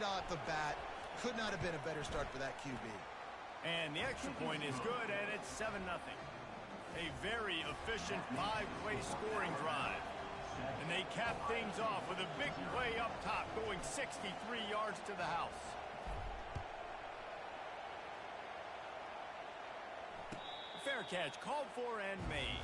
off the bat. Could not have been a better start for that QB. And the extra point is good, and it's 7-0. A very efficient 5-play scoring drive. And they cap things off with a big play up top, going 63 yards to the house. Fair catch called for and made.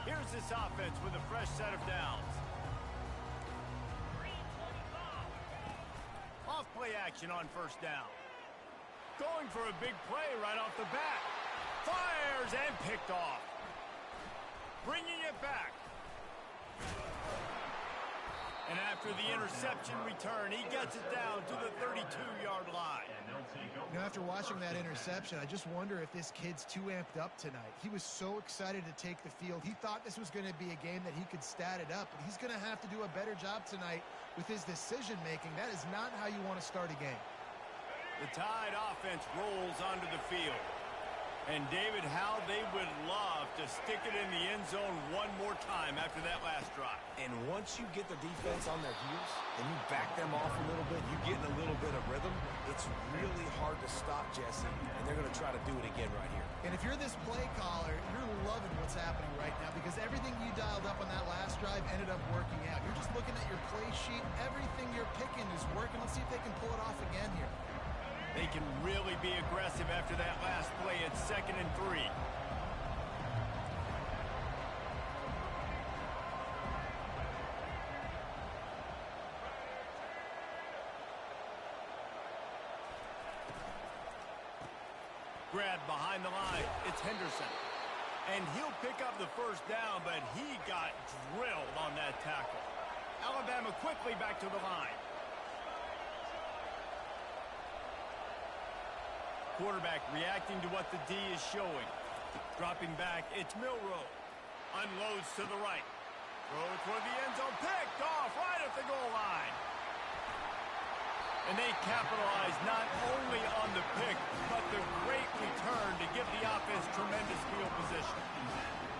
Here's this offense with a fresh set of downs. Off play action on first down. Going for a big play right off the bat. Fires and picked off. Bringing it back. And after the interception return, he gets it down to the 32-yard line. You know, after watching that interception, I just wonder if this kid's too amped up tonight. He was so excited to take the field. He thought this was going to be a game that he could stat it up, but he's going to have to do a better job tonight with his decision-making. That is not how you want to start a game. The Tide offense rolls onto the field. And, David, how they would love to stick it in the end zone one more time after that last drive. And once you get the defense on their heels and you back them off a little bit, you get in a little bit of rhythm, it's really hard to stop, Jesse, and they're going to try to do it again right here. And if you're this play caller, you're loving what's happening right now because everything you dialed up on that last drive ended up working out. You're just looking at your play sheet. Everything you're picking is working. Let's see if they can pull it off again here. They can really be aggressive after that last play at 2nd and 3. Grabbed behind the line. It's Henderson. And he'll pick up the first down, but he got drilled on that tackle. Alabama quickly back to the line. Quarterback reacting to what the D is showing. Dropping back, it's Milroe. Unloads to the right. Throw toward the end zone. Picked off right at the goal line. And they capitalize not only on the pick, but the great return to give the offense tremendous field position.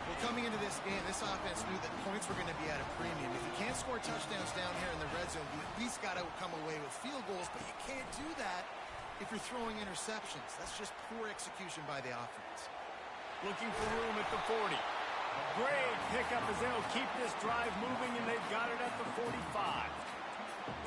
Well, coming into this game, this offense knew that points were going to be at a premium. If you can't score touchdowns down here in the red zone, you at least got to come away with field goals, but you can't do that if you're throwing interceptions. That's just poor execution by the offense. Looking for room at the 40. Great pickup as they'll keep this drive moving, and they've got it at the 45.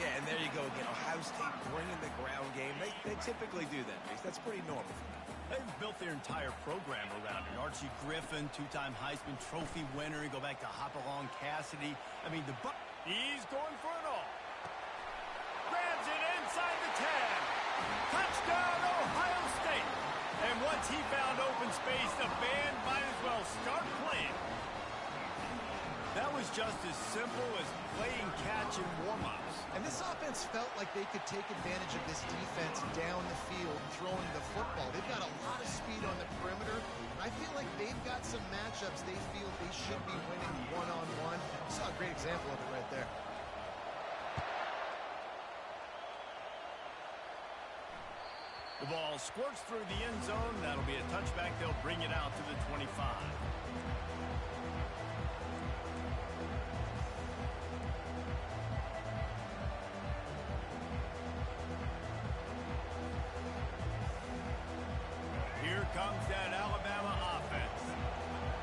Yeah, and there you go again. Ohio State bringing the ground game. They typically do that, Mace. That's pretty normal for them. They've built their entire program around it. Archie Griffin, 2-time Heisman Trophy winner. You go back to Hopalong Cassidy. I mean, he's going for it all. Grabs it inside the 10. Touchdown, Ohio State. And once he found open space, the band might as well start playing. That was just as simple as playing catch in warm-ups. And this offense felt like they could take advantage of this defense down the field throwing the football. They've got a lot of speed on the perimeter. I feel like they've got some matchups they feel they should be winning one-on-one. Saw a great example of it right there. The ball squirts through the end zone. That'll be a touchback. They'll bring it out to the 25. Here comes that Alabama offense.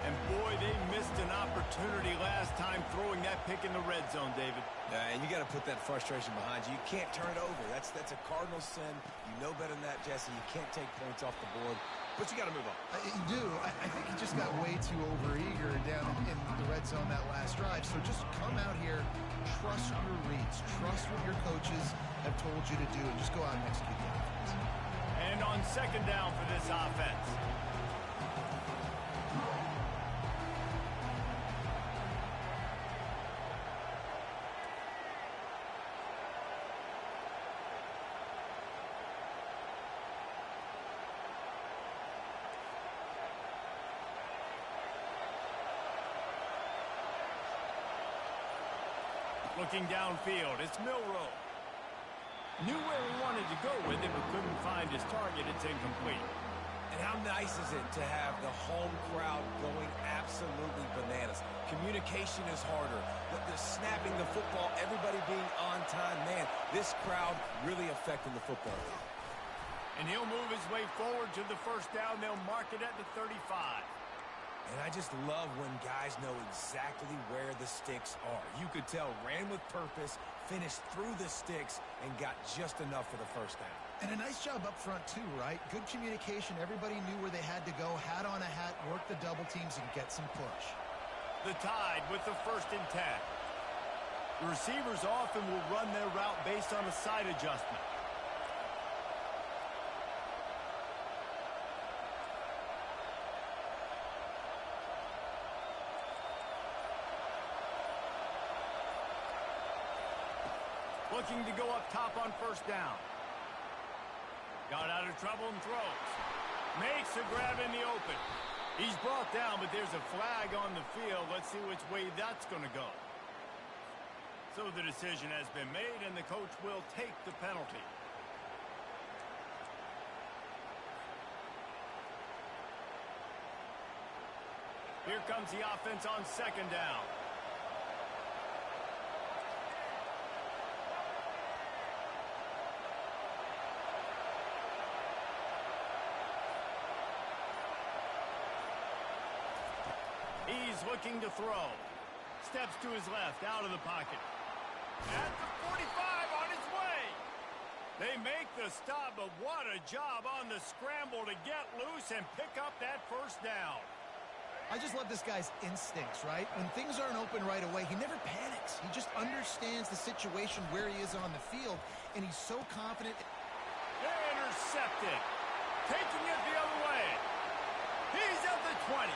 And boy, they missed an opportunity last time throwing that pick in the red zone, David. And you got to put that frustration behind you. You can't turn it over. That's a cardinal sin. You know better than that, Jesse. You can't take points off the board. But you got to move on. You do. I think he just got way too overeager down in the red zone that last drive. So just come out here, trust your reads, trust what your coaches have told you to do, and just go out and execute the offense. And on second down for this offense. Looking downfield, it's Milroe. Knew where he wanted to go with it, but couldn't find his target. It's incomplete. And how nice is it to have the home crowd going absolutely bananas? Communication is harder. The snapping the football, everybody being on time. Man, this crowd really affecting the football game. And he'll move his way forward to the first down. They'll mark it at the 35. And I just love when guys know exactly where the sticks are. You could tell, ran with purpose, finished through the sticks, and got just enough for the first down. And a nice job up front, too, right? Good communication. Everybody knew where they had to go, hat on a hat, work the double teams, and get some push. The Tide with the 1st and 10. The receivers often will run their route based on a side adjustment. Looking to go up top on 1st down. Got out of trouble and throws. Makes a grab in the open. He's brought down, but there's a flag on the field. Let's see which way that's going to go. So the decision has been made, and the coach will take the penalty. Here comes the offense on 2nd down. He's looking to throw. Steps to his left, out of the pocket. At the 45, on his way. They make the stop, but what a job on the scramble to get loose and pick up that 1st down. I just love this guy's instincts, right? When things aren't open right away, he never panics. He just understands the situation where he is on the field, and he's so confident. Intercepted. Taking it the other way. He's at the 20.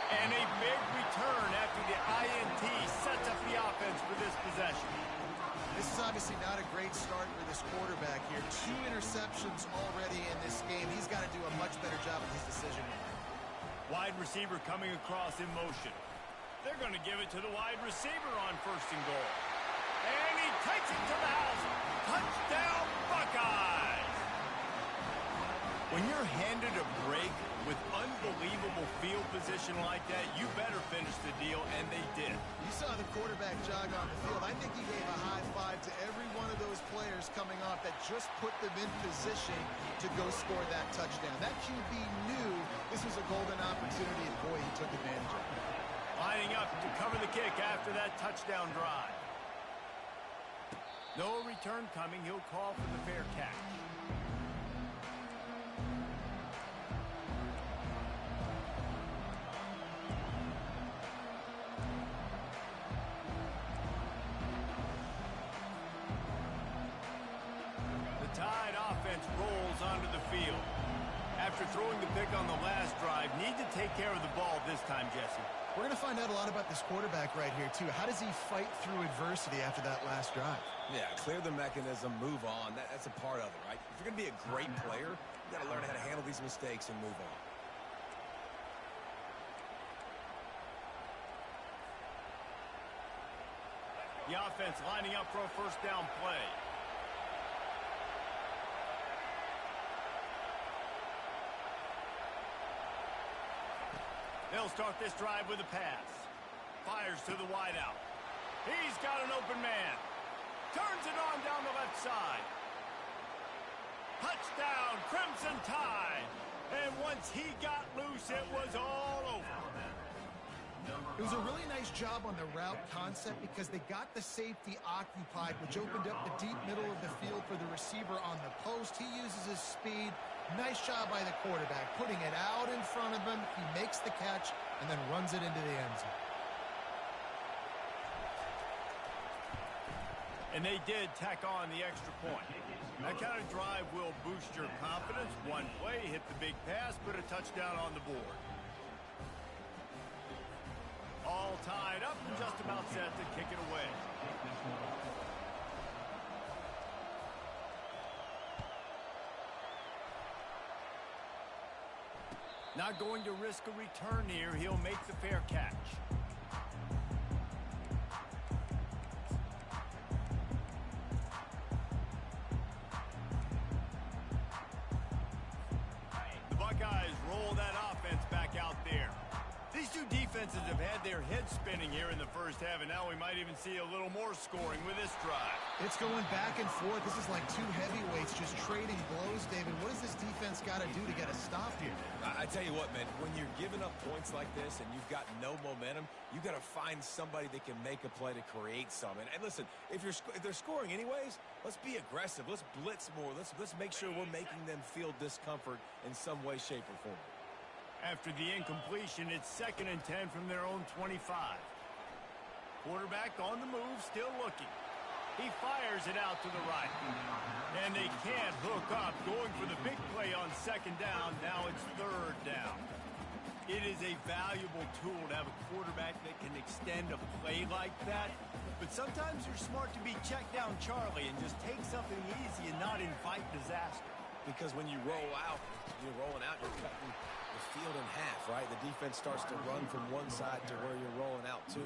And a big return after the INT sets up the offense for this possession. This is obviously not a great start for this quarterback here. 2 interceptions already in this game. He's got to do a much better job with his decision. Wide receiver coming across in motion. They're going to give it to the wide receiver on 1st and goal. And he takes it to the house. Touchdown, Buckeyes! When you're handed a break with unbelievable field position like that, you better finish the deal, and they did. You saw the quarterback jog on the field. I think he gave a high five to every one of those players coming off that just put them in position to go score that touchdown. That QB knew this was a golden opportunity, and boy, he took advantage of it. Lining up to cover the kick after that touchdown drive. No return coming. He'll call for the fair catch. Rolls onto the field. After throwing the pick on the last drive, need to take care of the ball this time, Jesse. We're going to find out a lot about this quarterback right here, too. How does he fight through adversity after that last drive? Yeah, clear the mechanism, move on. That's a part of it, right? If you're going to be a great player, you got to learn how to handle these mistakes and move on. The offense lining up for a 1st down play. They'll start this drive with a pass. Fires to the wideout. He's got an open man. Turns it on down the left side. Touchdown, Crimson Tide. And once he got loose, it was all over. It was a really nice job on the route concept because they got the safety occupied, which opened up the deep middle of the field for the receiver on the post. He uses his speed. Nice job by the quarterback, putting it out in front of him. He makes the catch and then runs it into the end zone. And they did tack on the extra point. That kind of drive will boost your confidence. One play, hit the big pass, put a touchdown on the board. All tied up and just about set to kick it away. Not going to risk a return here. He'll make the fair catch. two defenses have had their heads spinning here in the first half, and now we might even see a little more scoring with this drive. It's going back and forth. This is like two heavyweights just trading blows, David. What does this defense got to do to get a stop here? I tell you what, man, when you're giving up points like this and you've got no momentum, you got to find somebody that can make a play to create some. And listen, if they're scoring anyways, let's be aggressive. Let's blitz more. Let's make sure we're making them feel discomfort in some way, shape, or form. After the incompletion, it's 2nd and 10 from their own 25. Quarterback on the move, still looking. He fires it out to the right. And they can't hook up, going for the big play on 2nd down. Now it's 3rd down. It is a valuable tool to have a quarterback that can extend a play like that. But sometimes you're smart to be check down Charlie and just take something easy and not invite disaster. Because when you roll out, you're rolling out, you're cutting the field in half, right? The defense starts to run from one side to where you're rolling out to.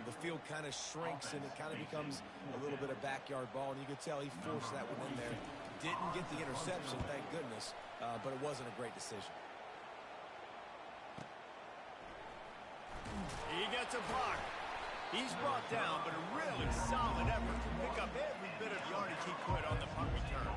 The field kind of shrinks, and it kind of becomes a little bit of backyard ball. And you could tell he forced that one in there. Didn't get the interception, thank goodness, but it wasn't a great decision. He gets a block. He's brought down, but a really solid effort to pick up every bit of yardage he could on the punt return.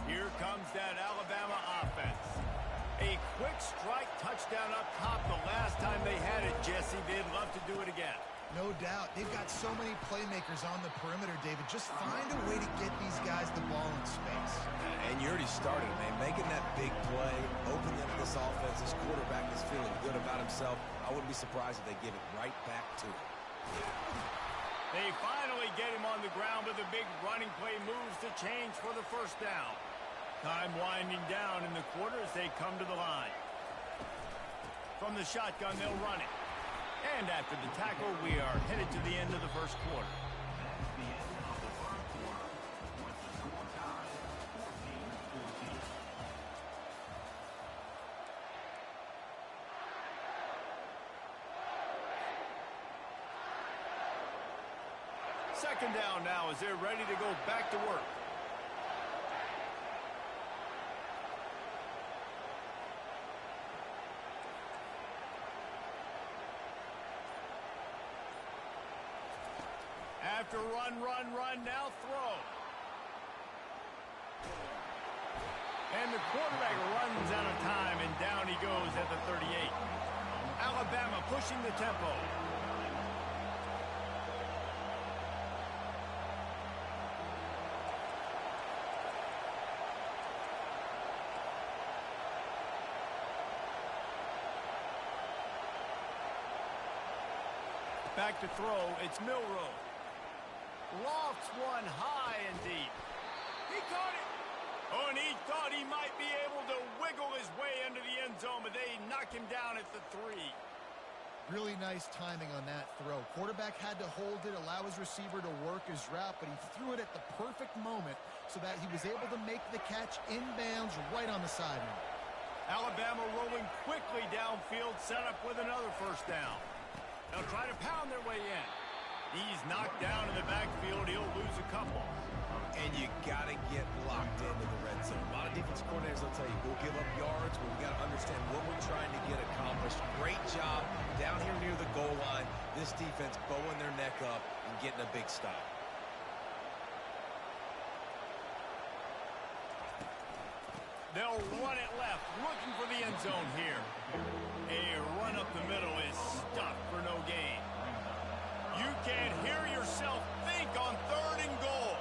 Here comes that Alabama offense. A quick strike touchdown up top the last time they had it, Jesse. They'd love to do it again. No doubt. They've got so many playmakers on the perimeter, David. Just find a way to get these guys the ball in space. And you already started, man. Making that big play, opening up this offense. This quarterback is feeling good about himself. I wouldn't be surprised if they give it right back to him. They finally get him on the ground, but the big running play moves to change for the 1st down. Time winding down in the quarter as they come to the line. From the shotgun, they'll run it. And after the tackle, we are headed to the end of the 1st quarter. Second down now as they're ready to go back to work. After run, now throw. And the quarterback runs out of time, and down he goes at the 38. Alabama pushing the tempo. Back to throw, it's Milrow. Lofts one high and deep. He caught it. Oh, and he thought he might be able to wiggle his way into the end zone, but they knock him down at the 3. Really nice timing on that throw. Quarterback had to hold it, allow his receiver to work his route, but he threw it at the perfect moment so that he was able to make the catch inbounds right on the sideline. Alabama rolling quickly downfield, set up with another 1st down. They'll try to pound their way in. He's knocked down in the backfield. He'll lose a couple. And you got to get locked into the red zone. A lot of defensive coordinators will tell you, we'll give up yards, but we got to understand what we're trying to get accomplished. Great job down here near the goal line. This defense bowing their neck up and getting a big stop. They'll run it left, looking for the end zone here. A run up the middle is stuffed for no gain. You can't hear yourself think on 3rd and goal.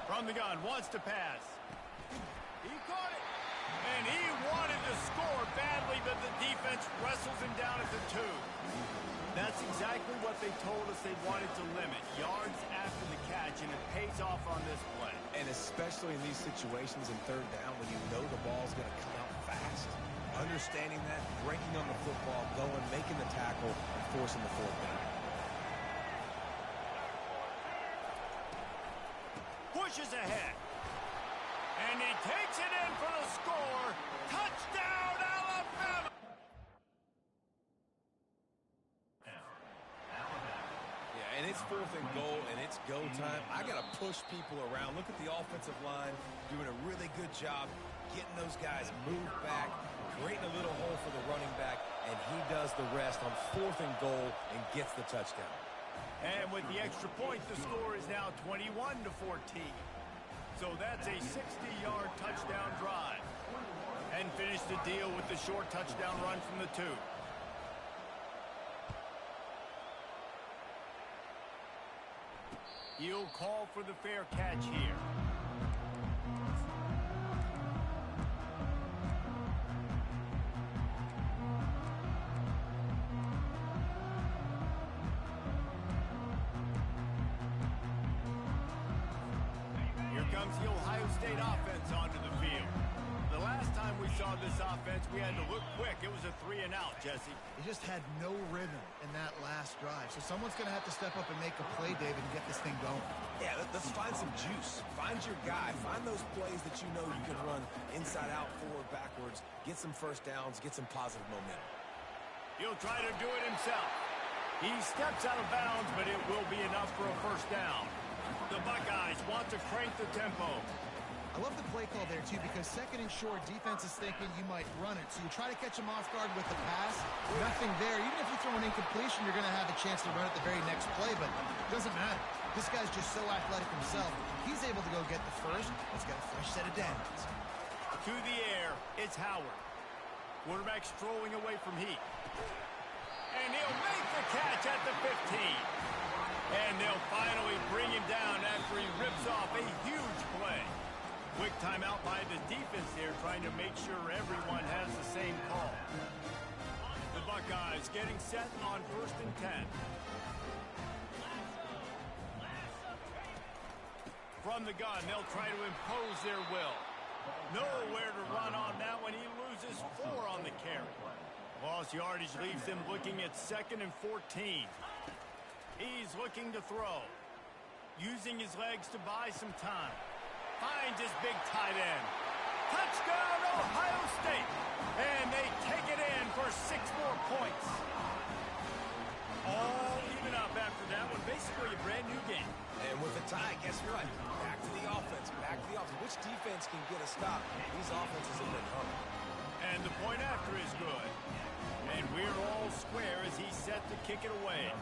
From the gun, wants to pass. He caught it. And he wanted to score badly, but the defense wrestles him down at the 2. That's exactly what they told us they wanted to limit. Yards after the catch, and it pays off on this play. And especially in these situations in 3rd down when you know the ball's going to come out fast. Understanding that, breaking on the football, going, making the tackle, and forcing the 4th down. Pushes ahead. And he takes it in for the score. Touchdown, Alabama! Yeah, and it's 4th and goal and it's go time, I got to push people around. Look at the offensive line doing a really good job getting those guys moved back, creating a little hole for the running back, and he does the rest on 4th and goal and gets the touchdown. And with the extra point, the score is now 21-14. So that's a 60-yard touchdown drive. And finish the deal with the short touchdown run from the 2. He'll call for the fair catch here. Here comes the Ohio State offense onto the field. The last time we saw this offense, we had to look quick. It was a 3-and-out, Jesse. He just had no rhythm in that last drive. So someone's going to have to step up and make a play, David, and get this thing going. Yeah, let's find some juice. Find your guy. Find those plays that you know you can run inside out, forward, backwards. Get some first downs. Get some positive momentum. He'll try to do it himself. He steps out of bounds, but it will be enough for a first down. The Buckeyes want to crank the tempo. I love the play call there, too, because 2nd and short, defense is thinking you might run it. So you try to catch him off guard with the pass. Nothing there. Even if you throw an incompletion, you're going to have a chance to run it the very next play, but it doesn't matter. This guy's just so athletic himself. He's able to go get the first. He's got a fresh set of downs. To the air, it's Howard. Quarterback strolling away from Heat. And he'll make the catch at the 15. And they'll finally bring him down after he rips off a huge play. Quick timeout by the defense there, trying to make sure everyone has the same call. The Buckeyes getting set on 1st and 10. From the gun, they'll try to impose their will. Nowhere to run on that one. He loses 4 on the carry. Lost yardage leaves him looking at 2nd and 14. He's looking to throw. Using his legs to buy some time. Finds his big tight end. Touchdown, Ohio State. And they take it in for 6 more points. All even up after that one. Basically a brand new game. And with a tie, guess you're right. Back to the offense. Back to the offense. Which defense can get a stop? These offenses have been coming. And the point after is good. And we're all square as he's set to kick it away.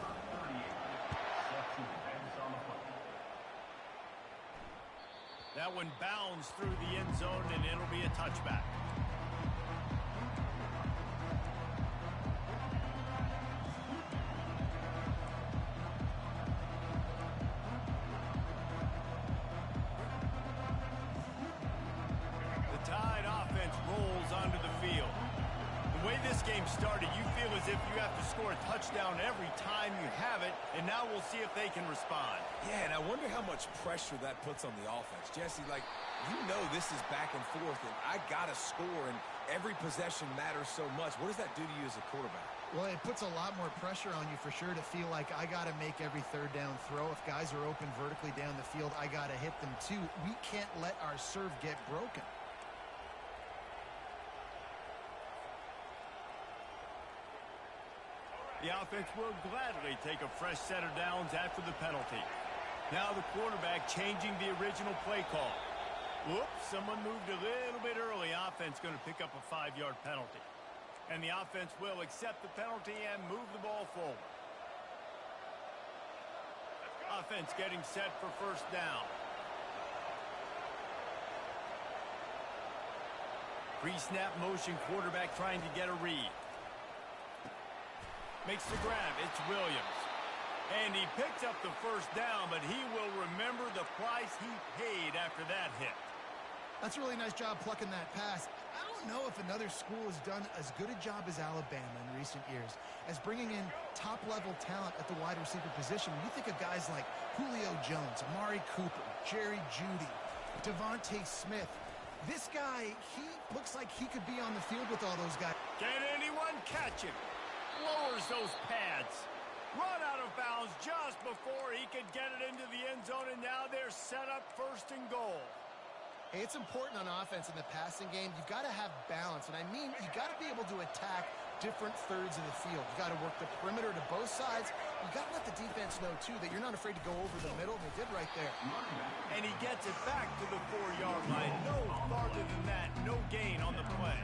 That one bounds through the end zone, and it'll be a touchback. The Tide offense rolls onto the field. The way this game started, you feel as if you have to score a touchdown every time you have it, and now we'll see if they can respond. Yeah, and I wonder how much pressure that puts on the offense. Jesse, like, you know this is back and forth, and I got to score, and every possession matters so much. What does that do to you as a quarterback? Well, it puts a lot more pressure on you for sure to feel like I got to make every 3rd down throw. If guys are open vertically down the field, I got to hit them too. We can't let our serve get broken. The offense will gladly take a fresh set of downs after the penalty. Now the quarterback changing the original play call. Whoops, someone moved a little bit early. Offense going to pick up a 5-yard penalty. And the offense will accept the penalty and move the ball forward. Offense getting set for 1st down. Pre-snap motion, quarterback trying to get a read. Makes the grab. It's Williams. And he picks up the 1st down, but he will remember the price he paid after that hit. That's a really nice job plucking that pass. I don't know if another school has done as good a job as Alabama in recent years as bringing in top-level talent at the wide receiver position. When you think of guys like Julio Jones, Amari Cooper, Jerry Jeudy, Devontae Smith, this guy, he looks like he could be on the field with all those guys. Can anyone catch him? Lowers those pads. Run out of bounds just before he could get it into the end zone, and now they're set up 1st and goal. Hey, it's important on offense in the passing game. You've got to have balance, and I mean you got to be able to attack different thirds of the field. You got to work the perimeter to both sides. You got to let the defense know, too, that you're not afraid to go over the middle, and they did right there. And he gets it back to the 4-yard line. No farther than that. No gain on the play.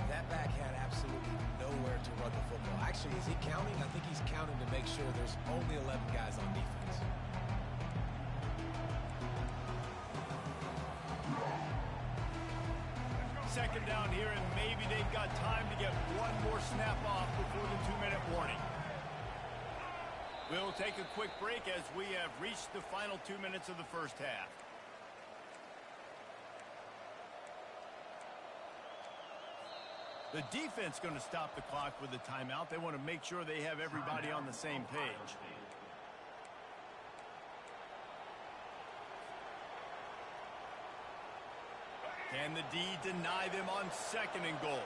That back had absolutely nowhere to run the football. Actually, is he counting? I think he's counting to make sure there's only 11 guys on defense. Second down here, and maybe they've got time to get one more snap off before the 2-minute warning. We'll take a quick break as we have reached the final 2 minutes of the first half. The defense going to stop the clock with a timeout. They want to make sure they have everybody on the same page. Can the D deny them on 2nd and goal?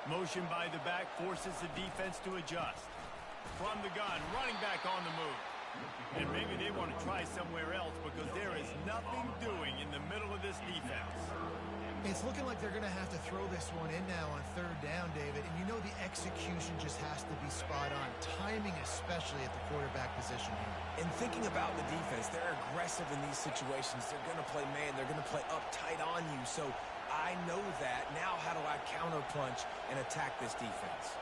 Motion by the back forces the defense to adjust. From the gun, running back on the move. And maybe they want to try somewhere else because there is nothing doing in the middle of this defense. It's looking like they're going to have to throw this one in now on 3rd down, David. And you know the execution just has to be spot on. Timing especially at the quarterback position here. And thinking about the defense, they're aggressive in these situations. They're going to play man. They're going to play up tight on you. So I know that. Now how do I counterpunch and attack this defense?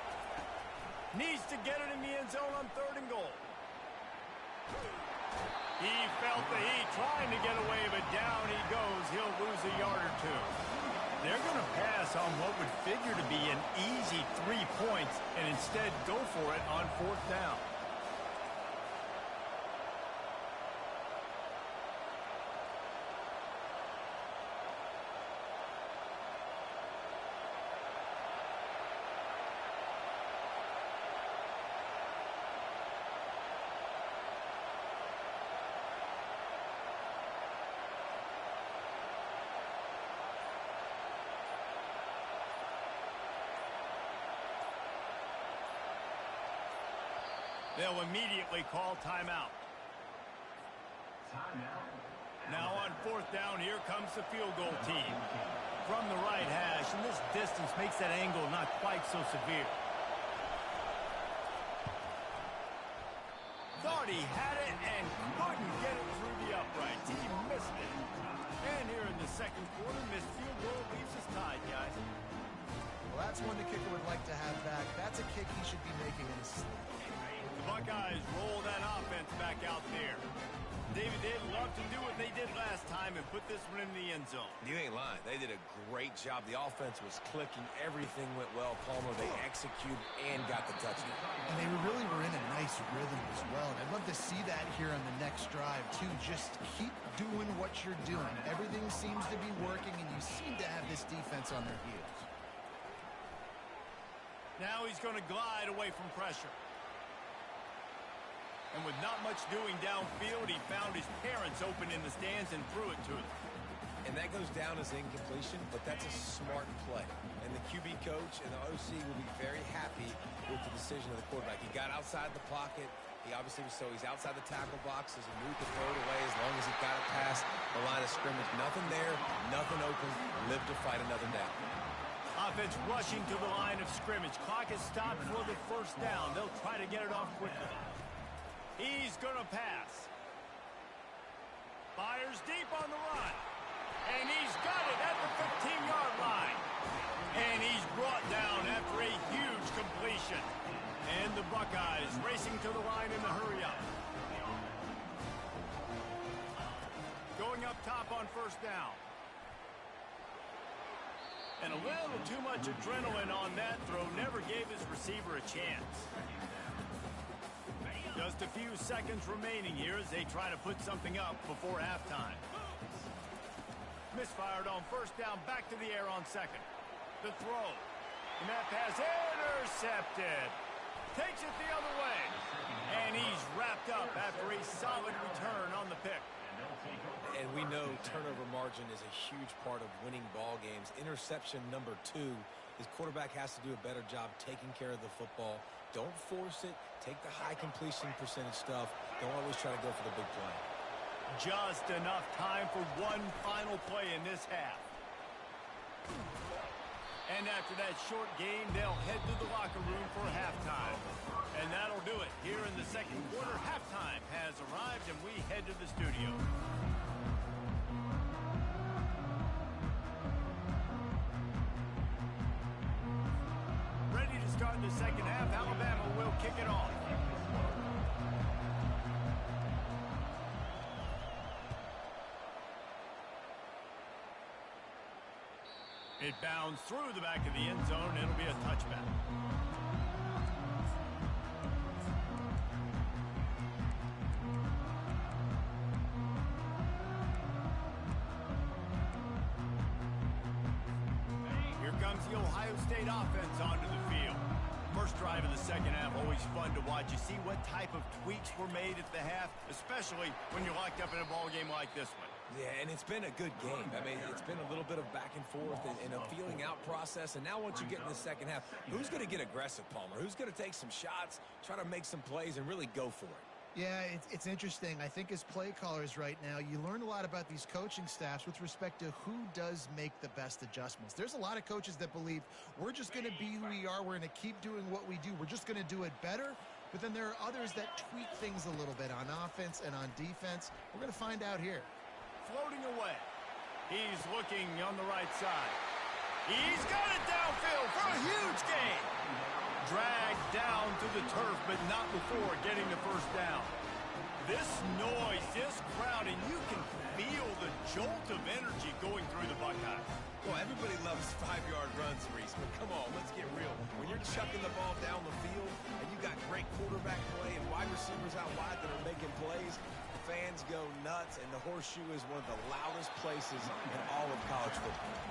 Needs to get it in the end zone on 3rd and goal. He felt the heat trying to get away, but down he goes. He'll lose a yard or 2. They're going to pass on what would figure to be an easy 3 points and instead go for it on 4th down. They'll immediately call timeout. Now on 4th down, here comes the field goal team. From the right hash, and this distance makes that angle not quite so severe. Thought he had it and couldn't get it through the uprights. He missed it. And here in the 2nd quarter, missed field goal leaves us tied, guys. Well, that's one the kicker would like to have back. That's a kick he should be making in his sleep. Buckeyes roll that offense back out there. David, they'd love to do what they did last time and put this one in the end zone. You ain't lying. They did a great job. The offense was clicking. Everything went well. Palmer, they executed and got the touchdown. And they really were in a nice rhythm as well. And I'd love to see that here on the next drive, too. Just keep doing what you're doing. Everything seems to be working, and you seem to have this defense on their heels. Now he's going to glide away from pressure. And with not much doing downfield, he found his parents open in the stands and threw it to them. And that goes down as incompletion, but that's a smart play. And the QB coach and the OC will be very happy with the decision of the quarterback. He got outside the pocket. He obviously was he's outside the tackle box as he moved to throw it away as long as he got it past the line of scrimmage. Nothing there, nothing open. Live to fight another down. Offense rushing to the line of scrimmage. Clock is stopped for the 1st down. They'll try to get it off quickly. He's going to pass. Fires deep on the run. And he's got it at the 15-yard line. And he's brought down after a huge completion. And the Buckeyes racing to the line in the hurry-up. Going up top on 1st down. And a little too much adrenaline on that throw never gave his receiver a chance. Just a few seconds remaining here as they try to put something up before halftime. Misfired on 1st down, back to the air on 2nd. The throw. And that pass intercepted. Takes it the other way. And he's wrapped up after a solid return on the pick. And we know turnover margin is a huge part of winning ball games. Interception number 2. His quarterback has to do a better job taking care of the football. Don't force it. Take the high completion percentage stuff. Don't always try to go for the big play. Just enough time for one final play in this half. And after that short game, they'll head to the locker room for halftime. And that'll do it. Here in the second quarter, halftime has arrived, and we head to the studio. Ready to start the second half. Alabama will kick it off. It bounds through the back of the end zone. It'll be a touchback. Here comes the Ohio State offense onto the field. First drive of the second half, always fun to watch. You see what type of tweaks were made at the half, especially when you're locked up in a ball game like this one. Yeah, and it's been a good game. I mean, it's been a little bit of back and forth and a feeling out process. And now once you get in the second half, who's going to get aggressive, Palmer? Who's going to take some shots, try to make some plays, and really go for it? Yeah, it's interesting. I think as play callers right now, you learn a lot about these coaching staffs with respect to who does make the best adjustments. There's a lot of coaches that believe we're just going to be who we are. We're going to keep doing what we do. We're just going to do it better. But then there are others that tweak things a little bit on offense and on defense. We're going to find out here. Floating away. He's looking on the right side. He's got it downfield for a huge gain. Dragged down to the turf, but not before getting the first down. This noise, this crowd, and you can feel the jolt of energy going through the Buckeyes. Well, everybody loves 5-yard runs, Reese, but come on, let's get real. When you're chucking the ball down the field and you got great quarterback play and wide receivers out wide that are making plays, fans go nuts, and the horseshoe is one of the loudest places in all of college football.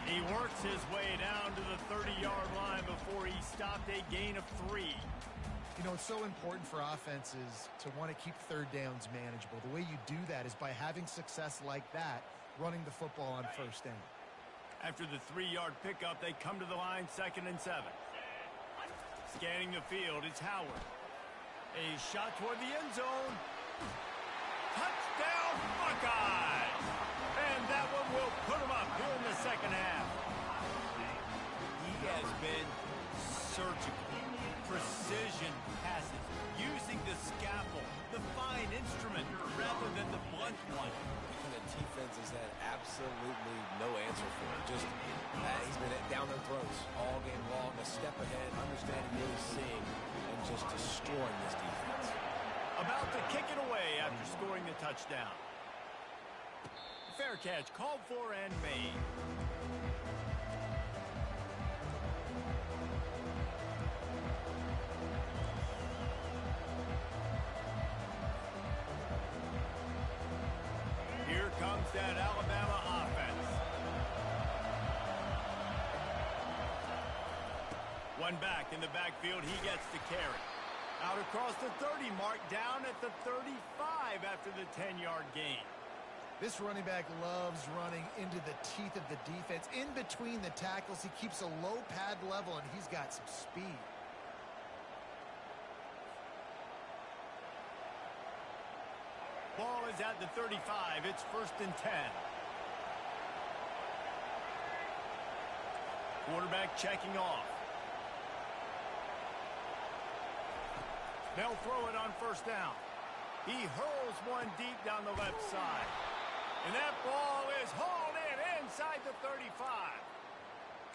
He works his way down to the 30-yard line before he stopped a gain of 3. You know, it's so important for offenses to want to keep third downs manageable. The way you do that is by having success like that, running the football on first down. After the 3-yard pickup, they come to the line, 2nd and 7. Scanning the field, it's Howard. A shot toward the end zone. Touchdown, Buckeyes! And that one will put them up here in the second half. He has been surgical. Precision passes, using the scalpel, the fine instrument, rather than the blunt one. And the defense has had absolutely no answer for it. Just, he's been down their throats all game long, a step ahead, understanding what he's seeing, and just destroying this defense. About to kick it away after scoring the touchdown. Fair catch called for and made. Here comes that Alabama offense. One back in the backfield, he gets the carry. Out across the 30 mark, down at the 35 after the 10-yard gain. This running back loves running into the teeth of the defense. In between the tackles, he keeps a low pad level, and he's got some speed. Ball is at the 35. It's 1st and 10. Quarterback checking off. They'll throw it on 1st down. He hurls one deep down the left side. And that ball is hauled in inside the 35.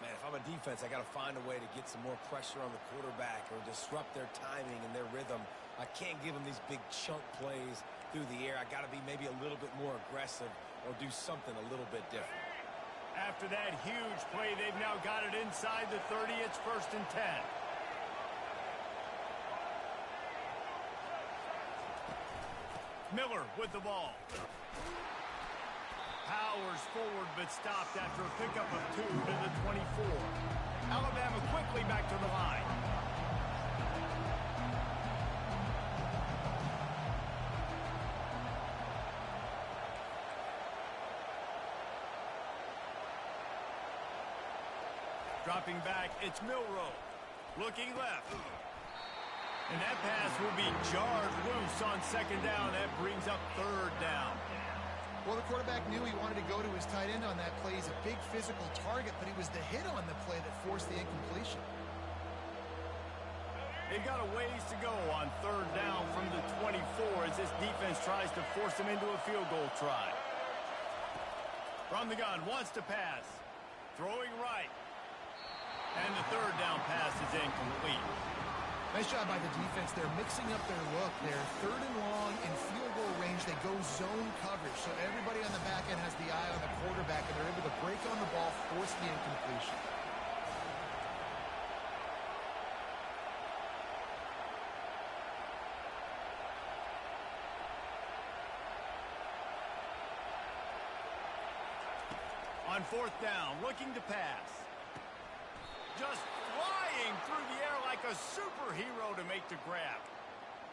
Man, if I'm a defense, I got to find a way to get some more pressure on the quarterback or disrupt their timing and their rhythm. I can't give them these big chunk plays through the air. I got to be maybe a little bit more aggressive or do something a little bit different. After that huge play, they've now got it inside the 30. It's 1st and 10. Miller with the ball. Powers forward but stopped after a pickup of 2 to the 24. Alabama quickly back to the line. Dropping back, it's Milroe. Looking left. And that pass will be jarred loose on second down. That brings up third down. Well, the quarterback knew he wanted to go to his tight end on that play. He's a big physical target, but it was the hit on the play that forced the incompletion. They've got a ways to go on third down from the 24 as this defense tries to force them into a field goal try. From the gun, wants to pass. Throwing right. And the third down pass is incomplete. Nice job by the defense. They're mixing up their look. They're third and long in field goal range. They go zone coverage. So everybody on the back end has the eye on the quarterback, and they're able to break on the ball, force the incompletion. On fourth down, looking to pass. Just flying through the air like a superhero to make the grab.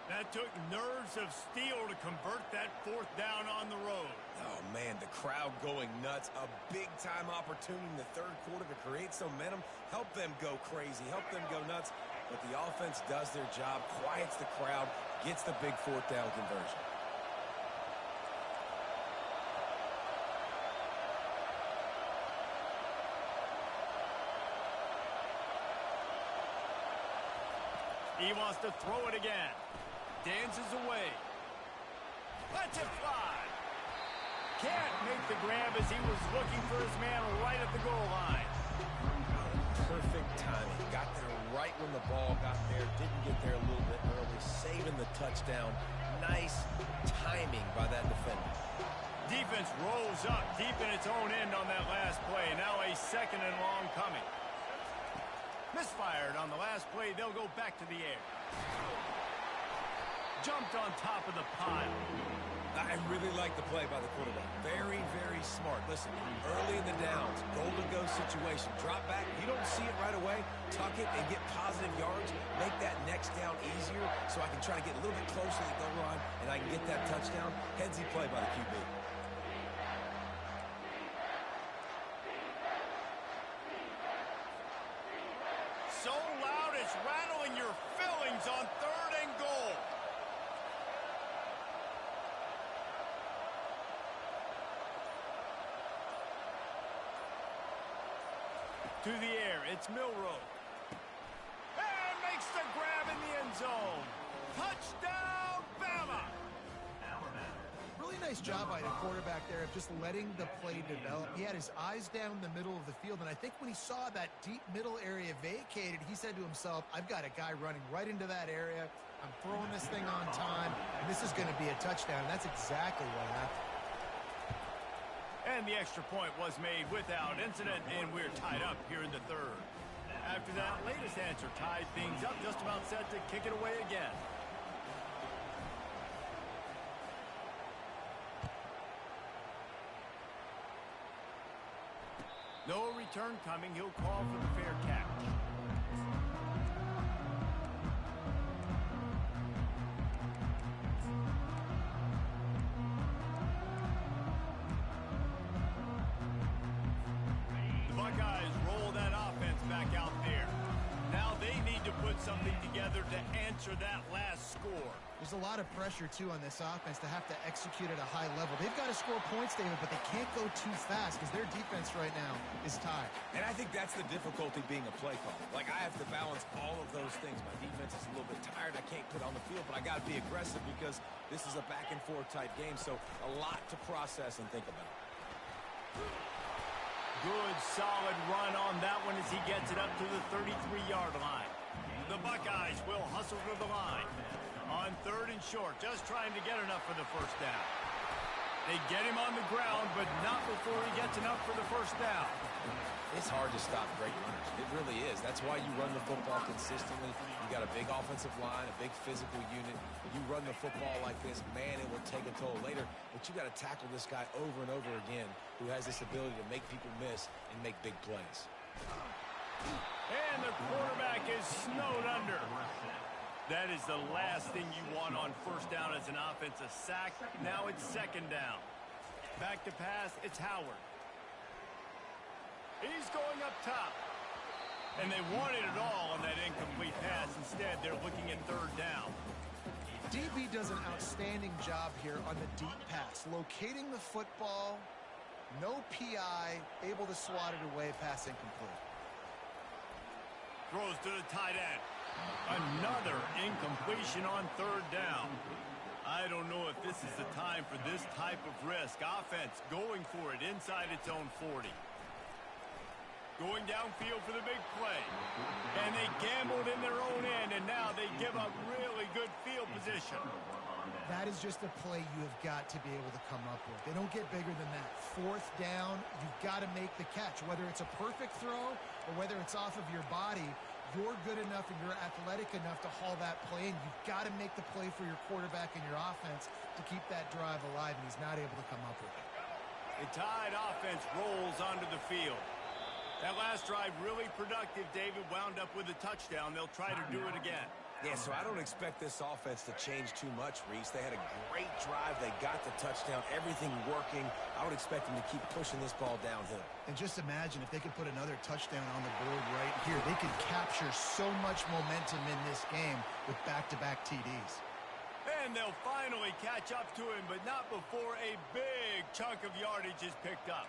That took nerves of steel to convert that fourth down on the road. Oh, man, the crowd going nuts. A big-time opportunity in the third quarter to create some momentum. Help them go crazy. Help them go nuts. But the offense does their job, quiets the crowd, gets the big fourth down conversion. He wants to throw it again. Dances away. Lets it fly. Can't make the grab as he was looking for his man right at the goal line. Perfect timing. Got there right when the ball got there. Didn't get there a little bit early. Saving the touchdown. Nice timing by that defender. Defense rolls up deep in its own end on that last play. Now a second and long coming. Misfired on the last play. They'll go back to the air. Jumped on top of the pile. I really like the play by the quarterback. Very, very smart. Listen, early in the downs, goal-to-go situation. Drop back. You don't see it right away. Tuck it and get positive yards. Make that next down easier so I can try to get a little bit closer to the goal line and I can get that touchdown. Headsy play by the QB. So loud it's rattling your fillings on third and goal. To the air, it's Milrow. And makes the grab in the end zone. Touchdown, Bama! Really nice job by the quarterback there of just letting the play develop. He had his eyes down the middle of the field, and I think when he saw that deep middle area vacated, he said to himself, I've got a guy running right into that area. I'm throwing this thing on time, and this is going to be a touchdown. And that's exactly what happened. And the extra point was made without incident, and we're tied up here in the third. After that latest answer tied things up, just about set to kick it away again. No return coming. He'll call for the fair catch. The Buckeyes roll that offense back out there. Now they need to put something together to answer that last score. There's a lot of pressure, too, on this offense to have to execute at a high level. They've got to score points, David, but they can't go too fast because their defense right now is tired. And I think that's the difficulty being a play caller. Like, I have to balance all of those things. My defense is a little bit tired. I can't put on the field, but I got to be aggressive because this is a back-and-forth type game, so a lot to process and think about. Good, solid run on that one as he gets it up to the 33-yard line. The Buckeyes will hustle to the line. On third and short, just trying to get enough for the first down. They get him on the ground, but not before he gets enough for the first down. It's hard to stop great runners. It really is. That's why you run the football consistently. You got a big offensive line, a big physical unit. You run the football like this, man, it will take a toll later. But you got to tackle this guy over and over again who has this ability to make people miss and make big plays. And the quarterback is snowed under. That is the last thing you want on first down as an offense, a sack. Now it's second down. Back to pass, it's Howard. He's going up top. And they wanted it all on that incomplete pass. Instead, they're looking at third down. DB does an outstanding job here on the deep pass, locating the football, no PI, able to swat it away, pass incomplete. Throws to the tight end. Another incompletion on third down. I don't know if this is the time for this type of risk. Offense going for it inside its own 40. Going downfield for the big play. And they gambled in their own end, and now they give up really good field position. That is just a play you have got to be able to come up with. They don't get bigger than that. Fourth down, you've got to make the catch. Whether it's a perfect throw or whether it's off of your body, you're good enough and you're athletic enough to haul that play in. You've got to make the play for your quarterback and your offense to keep that drive alive, and he's not able to come up with it. The Tide offense rolls onto the field. That last drive really productive. David wound up with a touchdown. They'll try to do it again. Yeah, so I don't expect this offense to change too much, Reese. They had a great drive. They got the touchdown, everything working. I would expect them to keep pushing this ball downhill. And just imagine if they could put another touchdown on the board right here. They could capture so much momentum in this game with back-to-back TDs. And they'll finally catch up to him, but not before a big chunk of yardage is picked up.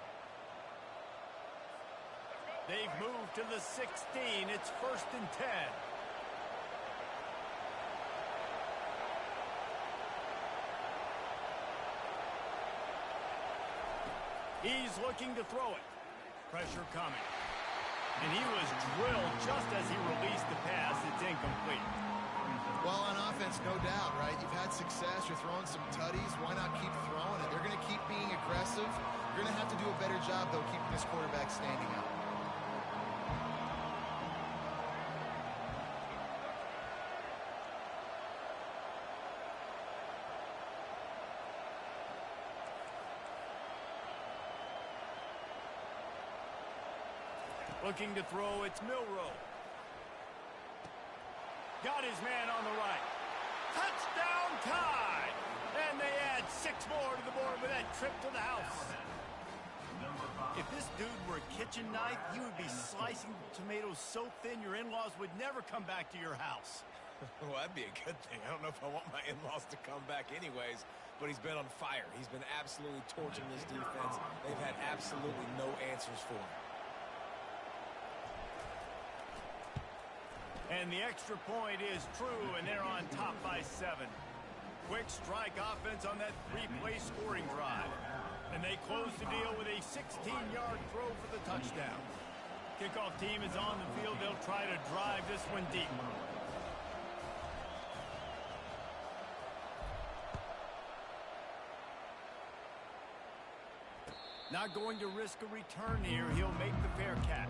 They've moved to the 16. It's 1st and 10. He's looking to throw it. Pressure coming. And he was drilled just as he released the pass. It's incomplete. Well, on offense, no doubt, right? You've had success. You're throwing some tutties. Why not keep throwing it? They're going to keep being aggressive. You're going to have to do a better job, though, keeping this quarterback standing up. Looking to throw, it's Milrow. Got his man on the right. Touchdown Tide! And they add 6 more to the board with that trip to the house. If this dude were a kitchen knife, you would be slicing tomatoes so thin your in-laws would never come back to your house. Well, that'd be a good thing. I don't know if I want my in-laws to come back anyways, but he's been on fire. He's been absolutely torching this defense. They've had absolutely no answers for him. And the extra point is true, and they're on top by 7. Quick strike offense on that 3-play scoring drive. And they close the deal with a 16-yard throw for the touchdown. Kickoff team is on the field. They'll try to drive this one deep. Not going to risk a return here. He'll make the fair catch.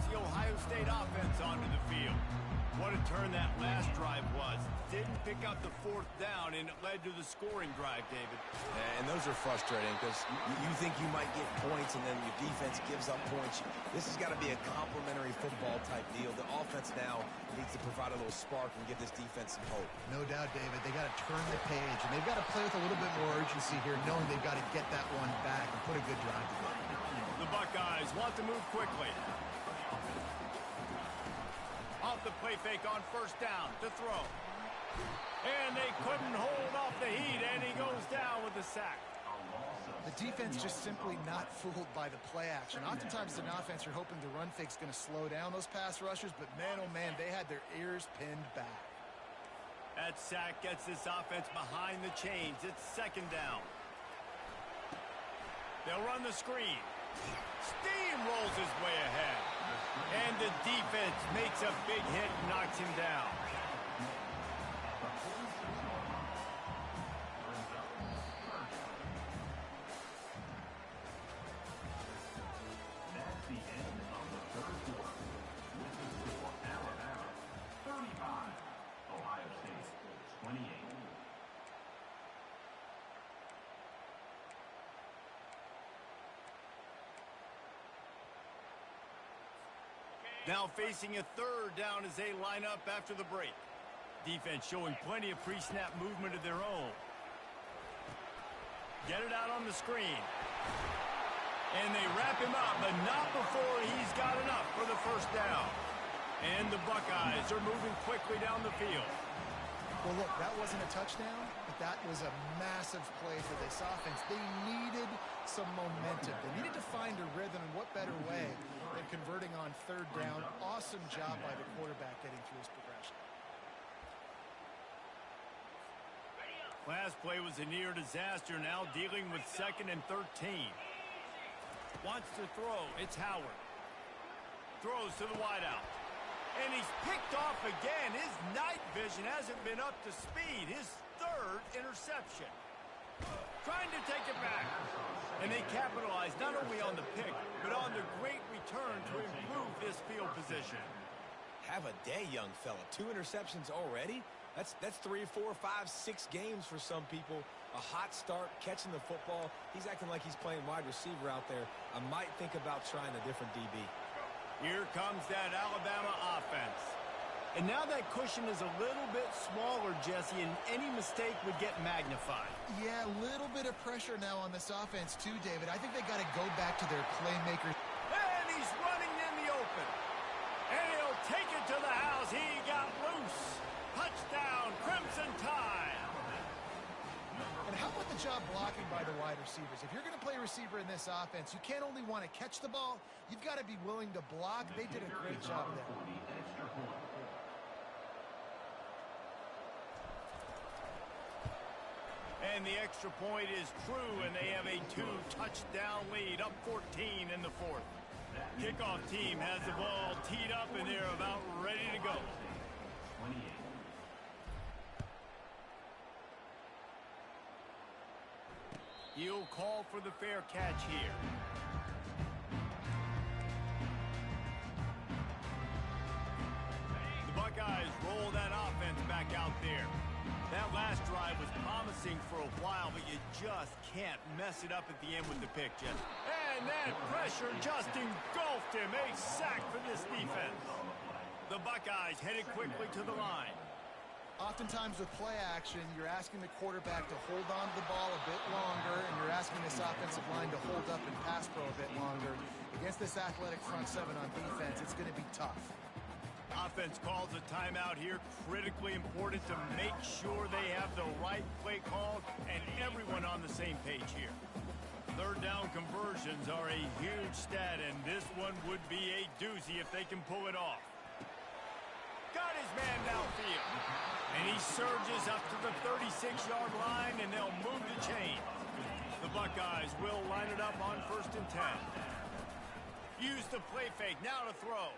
The Ohio State offense onto the field. What a turn that last drive was. Didn't pick up the 4th down, and it led to the scoring drive, David. And those are frustrating because you think you might get points, and then your defense gives up points. This has got to be a complementary football type deal. The offense now needs to provide a little spark and give this defense some hope. No doubt, David. They got to turn the page, and they've got to play with a little bit more urgency here, knowing they've got to get that one back and put a good drive together. The Buckeyes want to move quickly. Off the play fake on 1st down to throw. And they couldn't hold off the heat, and he goes down with the sack. The defense just simply not fooled by the play action. Oftentimes, as an offense, you're hoping the run fake's going to slow down those pass rushers, but man, oh man, they had their ears pinned back. That sack gets this offense behind the chains. It's 2nd down. They'll run the screen. Steamrolls his way ahead. And the defense makes a big hit and knocks him down. That's the end of the 3rd quarter. This is for Alabama, 35. Ohio State, 28. Now facing a third down as they line up after the break. Defense showing plenty of pre-snap movement of their own. Get it out on the screen. And they wrap him up, but not before he's got enough for the first down. And the Buckeyes are moving quickly down the field. Well, look, that wasn't a touchdown, but that was a massive play for this offense. They needed some momentum. They needed to find a rhythm, and what better way than converting on third down. Awesome job by the quarterback getting through his progression. Last play was a near disaster, now dealing with 2nd and 13. Wants to throw. It's Howard. Throws to the wideout. And he's picked off again. His night vision hasn't been up to speed. His 3rd interception. Trying to take it back. And they capitalize not only on the pick, but on the great return to improve this field position. Have a day, young fella. 2 interceptions already? That's 3, 4, 5, 6 games for some people. A hot start, catching the football. He's acting like he's playing wide receiver out there. I might think about trying a different DB. Here comes that Alabama offense. And now that cushion is a little bit smaller, Jesse, and any mistake would get magnified. Yeah, a little bit of pressure now on this offense too, David. I think they got to go back to their playmakers. And he's running in the open. And he'll take it to the house. He got loose. Touchdown, Crimson Tide. And how about the job blocking by the wide receivers? If you're going to play receiver in this offense, you can't only want to catch the ball, you've got to be willing to block. They did a great job there. And the extra point is true, and they have a 2-touchdown lead, up 14 in the 4th. Kickoff team has the ball teed up, and they're about ready to go. 28. He'll call for the fair catch here. The Buckeyes roll that offense back out there. That last drive was promising for a while, but you just can't mess it up at the end with the pick, Jeff. And that pressure just engulfed him. A sack for this defense. The Buckeyes headed quickly to the line. Oftentimes with play action, you're asking the quarterback to hold on to the ball a bit longer, and you're asking this offensive line to hold up and pass pro a bit longer. Against this athletic front 7 on defense, it's going to be tough. Offense calls a timeout here. Critically important to make sure they have the right play called and everyone on the same page here. Third down conversions are a huge stat, and this one would be a doozy if they can pull it off. Got his man downfield. And he surges up to the 36-yard line, and they'll move the chain. The Buckeyes will line it up on 1st and 10. Use the play fake, now to throw.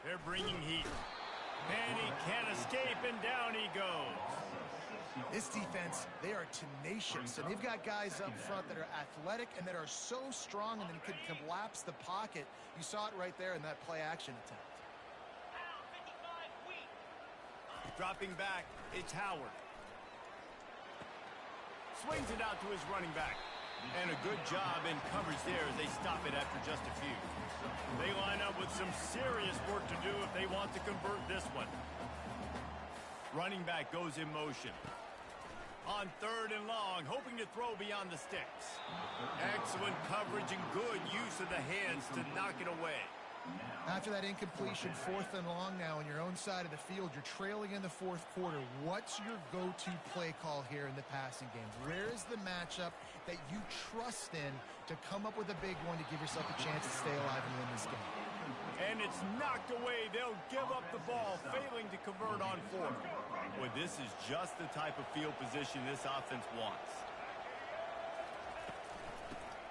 They're bringing heat. And he can't escape, and down he goes. This defense, they are tenacious, and they've got guys up front that are athletic and that are so strong and then can collapse the pocket. You saw it right there in that play action attempt. Dropping back, it's Howard. Swings it out to his running back. And a good job in coverage there as they stop it after just a few. They line up with some serious work to do if they want to convert this one. Running back goes in motion. On 3rd and long, hoping to throw beyond the sticks. Excellent coverage and good use of the hands to knock it away. After that incompletion, 4th and long now on your own side of the field, you're trailing in the 4th quarter. What's your go-to play call here in the passing game? Where is the matchup that you trust in to come up with a big one to give yourself a chance to stay alive and win this game? And it's knocked away. They'll give up the ball, failing to convert on 4th. Well, this is just the type of field position this offense wants.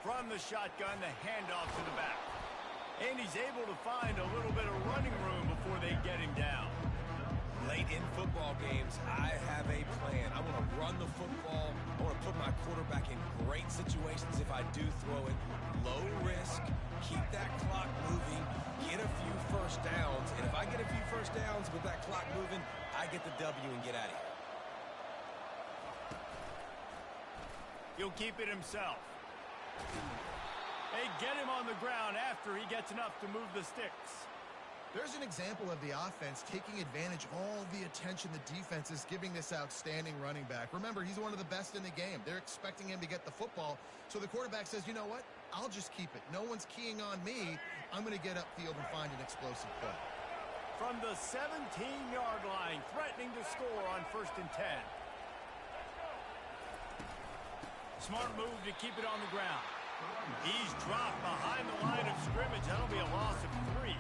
From the shotgun, the handoff to the back. And he's able to find a little bit of running room before they get him down. Late in football games, I have a plan. I want to run the football. I want to put my quarterback in great situations if I do throw it. Low risk, keep that clock moving, get a few first downs. And if I get a few first downs with that clock moving, I get the W and get out of here. He'll keep it himself. They get him on the ground after he gets enough to move the sticks. There's an example of the offense taking advantage of all the attention the defense is giving this outstanding running back. Remember, he's one of the best in the game. They're expecting him to get the football, so the quarterback says, you know what? I'll just keep it. No one's keying on me. I'm going to get upfield and find an explosive play. From the 17-yard line, threatening to score on 1st and 10. Smart move to keep it on the ground. He's dropped behind the line of scrimmage. That'll be a loss of 3.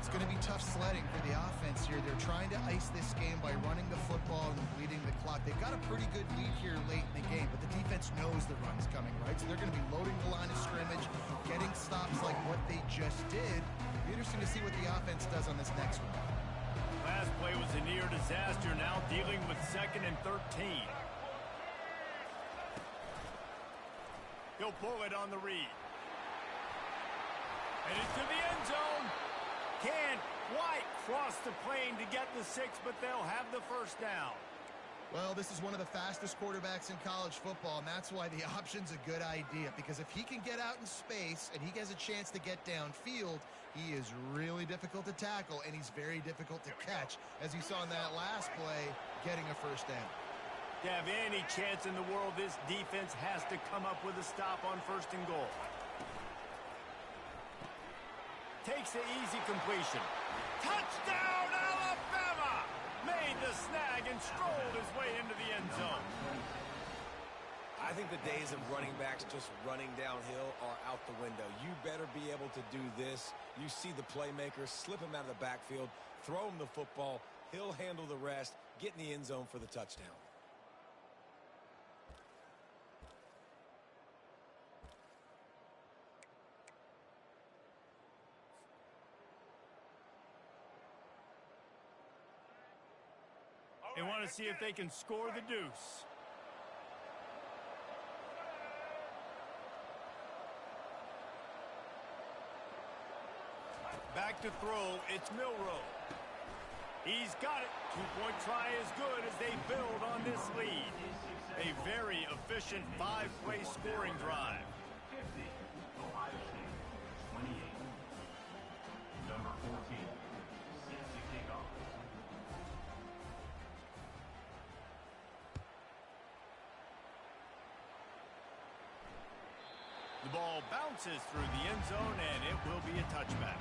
It's going to be tough sledding for the offense here. They're trying to ice this game by running the football and bleeding the clock. They've got a pretty good lead here late in the game, but the defense knows the run's coming, right? So they're going to be loading the line of scrimmage, getting stops like what they just did. It'll be interesting to see what the offense does on this next one. Last play was a near disaster. Now dealing with 2nd and 13. He'll pull it on the read. And into the end zone. Can't quite cross the plane to get the 6, but they'll have the 1st down. Well, this is one of the fastest quarterbacks in college football, and that's why the option's a good idea, because if he can get out in space and he has a chance to get downfield, he is really difficult to tackle, and he's very difficult to catch, as you saw in that last play, getting a 1st down. To have any chance in the world, this defense has to come up with a stop on 1st and goal. Takes the easy completion. Touchdown, Alabama! Made the snag and strolled his way into the end zone. I think the days of running backs just running downhill are out the window. You better be able to do this. You see the playmaker, slip him out of the backfield, throw him the football. He'll handle the rest, get in the end zone for the touchdown. They want to see if they can score the deuce. Back to throw, it's Milroe. He's got it. 2-point try is good as they build on this lead. A very efficient 5-play scoring drive. 50, Ohio State, 28. Number 14, sets the kickoff. The ball bounces through the end zone, and it will be a touchback.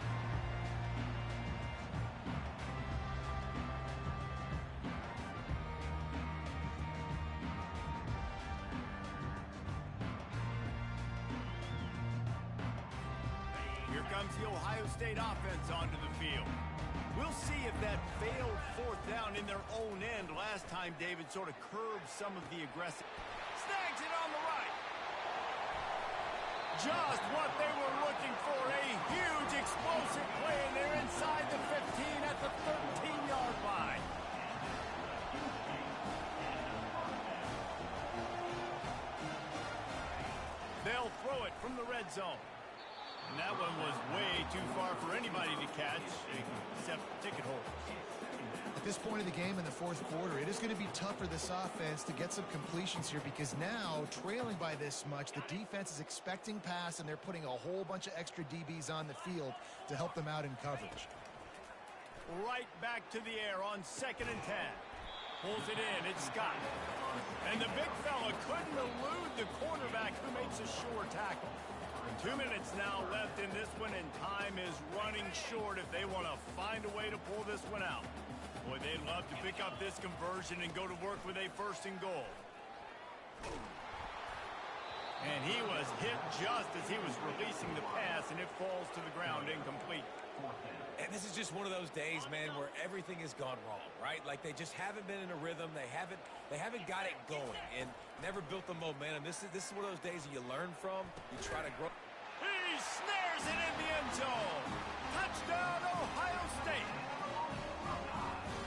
Here comes the Ohio State offense onto the field. We'll see if that failed 4th down in their own end last time David sort of curbed some of the aggressive. Snags it on the right. Just what they were looking for, a huge explosive play, and they're inside the 15 at the 13-yard line. They'll throw it from the red zone. And that one was way too far for anybody to catch, except ticket holders. At this point of the game in the 4th quarter, it is going to be tough for this offense to get some completions here, because now, trailing by this much, the defense is expecting pass, and they're putting a whole bunch of extra DBs on the field to help them out in coverage. Right back to the air on 2nd and 10. Pulls it in, it's Scott. And the big fella couldn't elude the cornerback, who makes a sure tackle. 2 minutes now left in this one, and time is running short if they want to find a way to pull this one out. Boy, they'd love to pick up this conversion and go to work with a 1st and goal. And he was hit just as he was releasing the pass, and it falls to the ground incomplete. And this is just one of those days, man, where everything has gone wrong, right? Like they just haven't been in a rhythm. They haven't got it going and never built the momentum. This is one of those days that you learn from. You try to grow. He snares it in the end zone. Touchdown, Ohio State.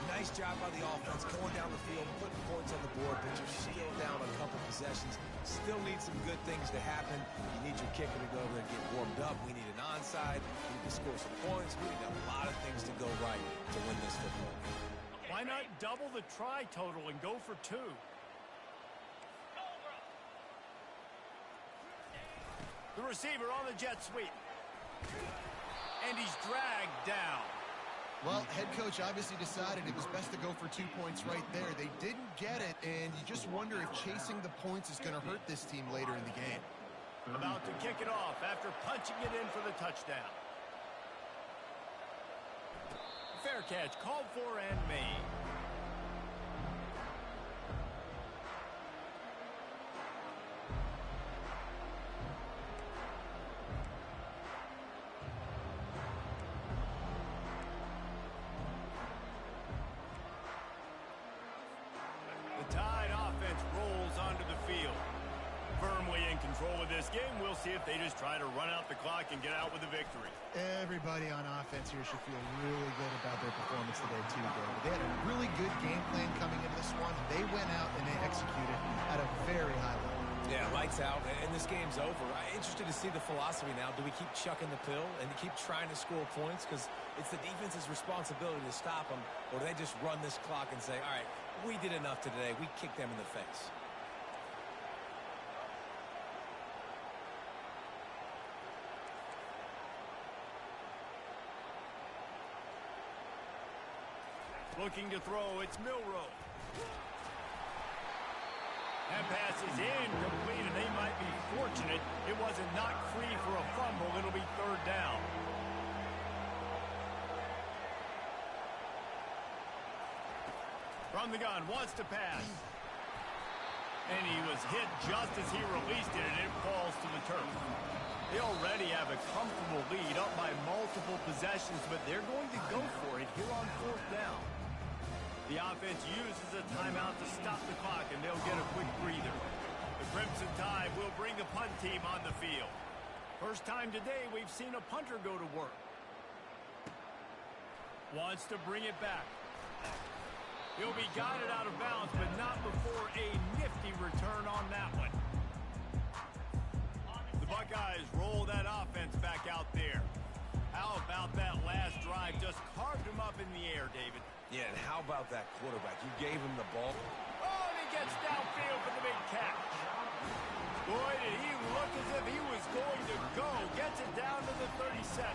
Nice job by the offense going down the field, putting points on the board, but you're still down a couple possessions. Still need some good things to happen. You need your kicker to go over there and get warmed up. We need an onside. We need to score some points. We need a lot of things to go right to win this football game. Why not double the try total and go for 2? The receiver on the jet sweep. And he's dragged down. Well, head coach obviously decided it was best to go for 2 points right there. They didn't get it, and you just wonder if chasing the points is going to hurt this team later in the game. About to kick it off after punching it in for the touchdown. Fair catch called for and made. The Tide offense rolls onto the field. Firmly in control of this game. We'll see if they just try to run out the clock and get out with a victory. Everybody on offense here should feel really good about their performance today, too, David. They had a really good game plan coming into this one. They went out and they executed at a very high level. Yeah, lights out, and this game's over. I'm interested to see the philosophy now. Do we keep chucking the pill and keep trying to score points? Because it's the defense's responsibility to stop them. Or do they just run this clock and say, all right, we did enough today. We kicked them in the face. Looking to throw, it's Milrow. That pass is incomplete, and they might be fortunate it wasn't knocked free for a fumble. It'll be third down. From the gun, wants to pass. And he was hit just as he released it, and it falls to the turf. They already have a comfortable lead, up by multiple possessions, but they're going to go for it here on fourth down. The offense uses a timeout to stop the clock, and they'll get a quick breather. The Crimson Tide will bring the punt team on the field. First time today we've seen a punter go to work. Wants to bring it back. He'll be guided out of bounds, but not before a nifty return on that one. The Buckeyes roll that offense back out there. How about that last drive? Just carved him up in the air, David. Yeah, and how about that quarterback? You gave him the ball. Oh, and he gets downfield for the big catch. Boy, did he look as if he was going to go. Gets it down to the 37.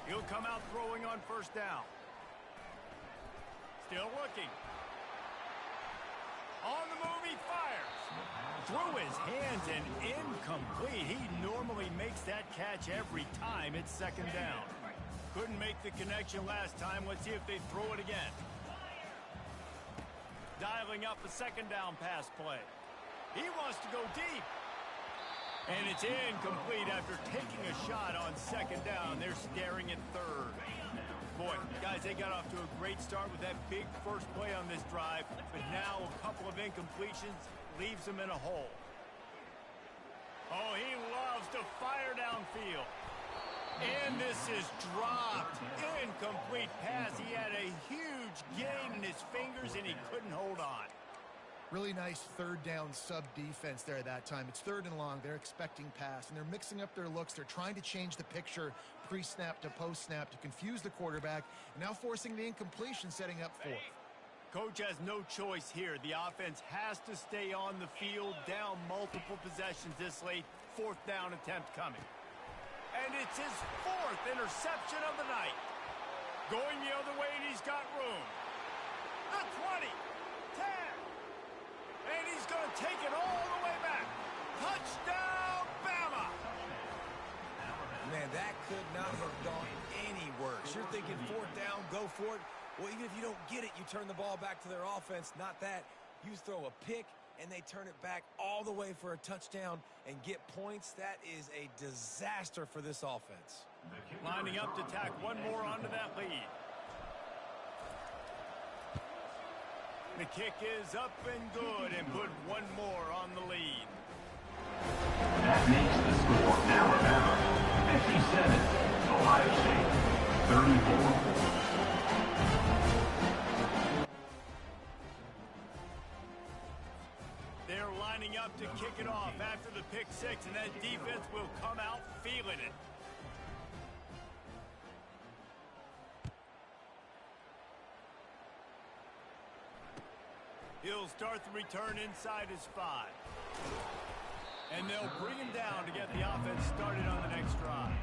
He'll come out throwing on first down. Still looking. On the move, he fires. Through his hands and incomplete. He normally makes that catch every time. It's second down. Couldn't make the connection last time. Let's see if they throw it again. Dialing up a second down pass play. He wants to go deep. And it's incomplete after taking a shot on second down. They're staring at third. Boy, guys, they got off to a great start with that big first play on this drive, but now a couple of incompletions leaves them in a hole. Oh, he loves to fire downfield. And this is dropped. Incomplete pass. He had a huge gain in his fingers, and he couldn't hold on. Really nice third down sub defense there that time. It's third and long. They're expecting pass, and they're mixing up their looks. They're trying to change the picture pre-snap to post-snap to confuse the quarterback, and now forcing the incompletion, setting up fourth. Coach has no choice here. The offense has to stay on the field, down multiple possessions this late. Fourth down attempt coming. And it's his fourth interception of the night. Going the other way, and he's got room. The 20, 10. And he's going to take it all the way back. Touchdown, Bama! Man, that could not have gone any worse. You're thinking fourth down, go for it. Well, even if you don't get it, you turn the ball back to their offense. Not that. You throw a pick, and they turn it back all the way for a touchdown and get points. That is a disaster for this offense. Lining up to tack one more onto that lead. The kick is up and good, and put one more on the lead. That makes the score Alabama 57, Ohio State 34. They're lining up to kick it off after the pick six, and that defense will come out feeling it. He'll start the return inside his 5. And they'll bring him down to get the offense started on the next drive.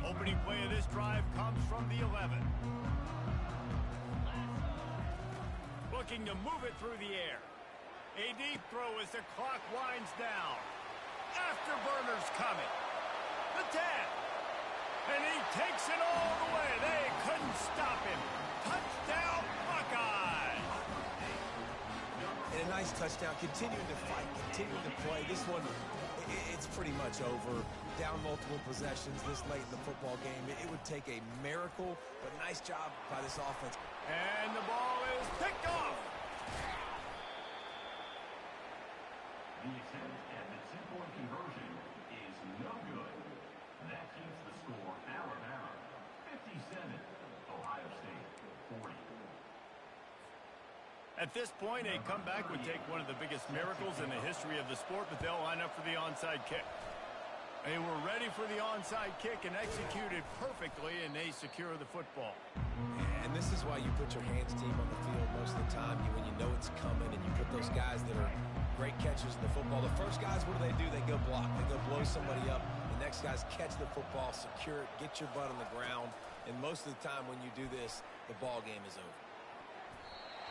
Opening play of this drive comes from the 11. Looking to move it through the air. A deep throw as the clock winds down. Afterburners coming. The 10. And he takes it all the way. They couldn't stop him. Touchdown, Buckeyes. And a nice touchdown. Continuing to fight, continuing to play. This one, it's pretty much over. Down multiple possessions this late in the football game. It would take a miracle, but nice job by this offense. And the ball is picked off. The attempt at the two-point conversion is no good. That keeps the score Alabama 57, Ohio State 40. At this point, a comeback would take one of the biggest miracles in the history of the sport, but they'll line up for the onside kick. They were ready for the onside kick and executed perfectly, and they secure the football. And this is why you put your hands team on the field most of the time. When you know it's coming, and you put those guys that are great catchers in the football. The first guys, what do? They go block. They go blow somebody up. The next guys catch the football, secure it, get your butt on the ground. And most of the time when you do this, the ball game is over.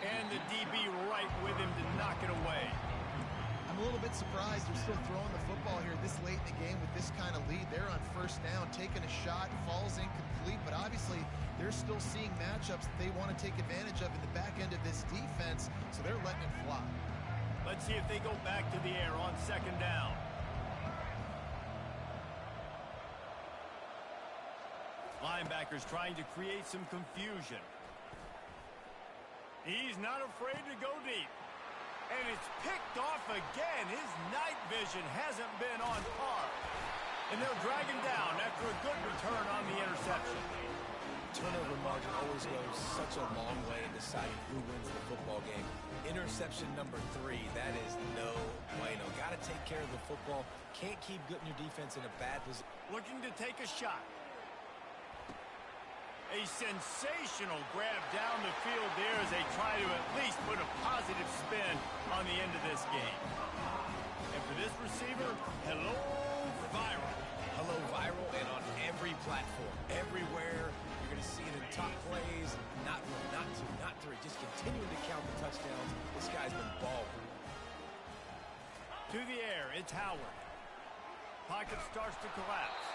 And the DB right with him to knock it away. I'm a little bit surprised they're still throwing the football here this late in the game with this kind of lead. They're on first down, taking a shot, falls incomplete, but obviously they're still seeing matchups that they want to take advantage of in the back end of this defense, so they're letting it fly. Let's see if they go back to the air on second down. Linebackers trying to create some confusion. He's not afraid to go deep. And it's picked off again. His night vision hasn't been on par. And they'll drag him down after a good return on the interception. Turnover margin always goes such a long way in deciding who wins the football game. Interception number 3, that is no bueno. Got to take care of the football. Can't keep putting your defense in a bad position. Looking to take a shot. A sensational grab down the field there as they try to at least put a positive spin on the end of this game. And for this receiver, hello, viral. Hello, viral, and on every platform, everywhere. You're going to see it in top plays. Not 1, not 2, not 3. Just continuing to count the touchdowns. This guy's been balling. To the air, it's Howard. Pocket starts to collapse.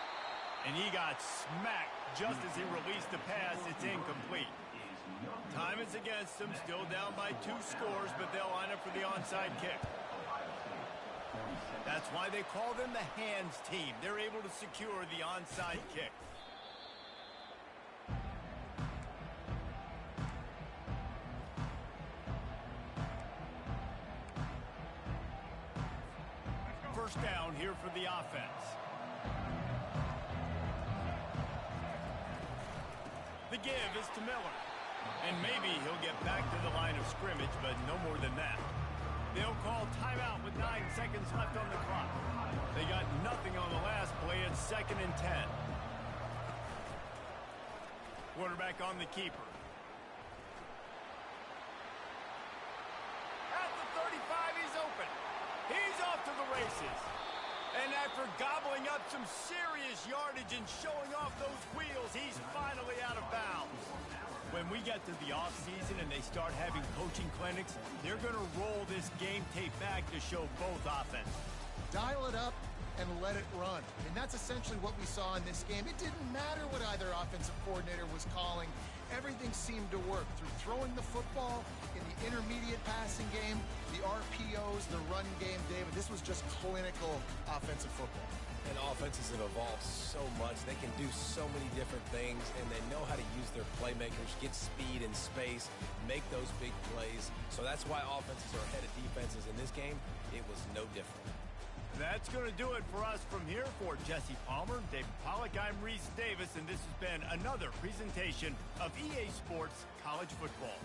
And he got smacked just as he released the pass. It's incomplete. Time is against them. Still down by 2 scores, but they'll line up for the onside kick. That's why they call them the hands team. They're able to secure the onside kick. First down here for the offense. The give is to Miller. And maybe he'll get back to the line of scrimmage, but no more than that. They'll call timeout with 9 seconds left on the clock. They got nothing on the last play. It's 2nd and 10. Quarterback on the keeper. At the 35, he's open. He's off to the races. And after gobbling up some serious yardage and showing off those wheels, he's finally out of bounds. When we get to the offseason and they start having coaching clinics, they're going to roll this game tape back to show both offenses. Dial it up and let it run. And that's essentially what we saw in this game. It didn't matter what either offensive coordinator was calling. Everything seemed to work through throwing the football in the intermediate passing game, the RPOs, the run game, David. This was just clinical offensive football. And offenses have evolved so much. They can do so many different things, and they know how to use their playmakers, get speed and space, make those big plays. So that's why offenses are ahead of defenses. In this game, it was no different. That's going to do it for us from here. For Jesse Palmer, David Pollack, I'm Reese Davis, and this has been another presentation of EA Sports College Football.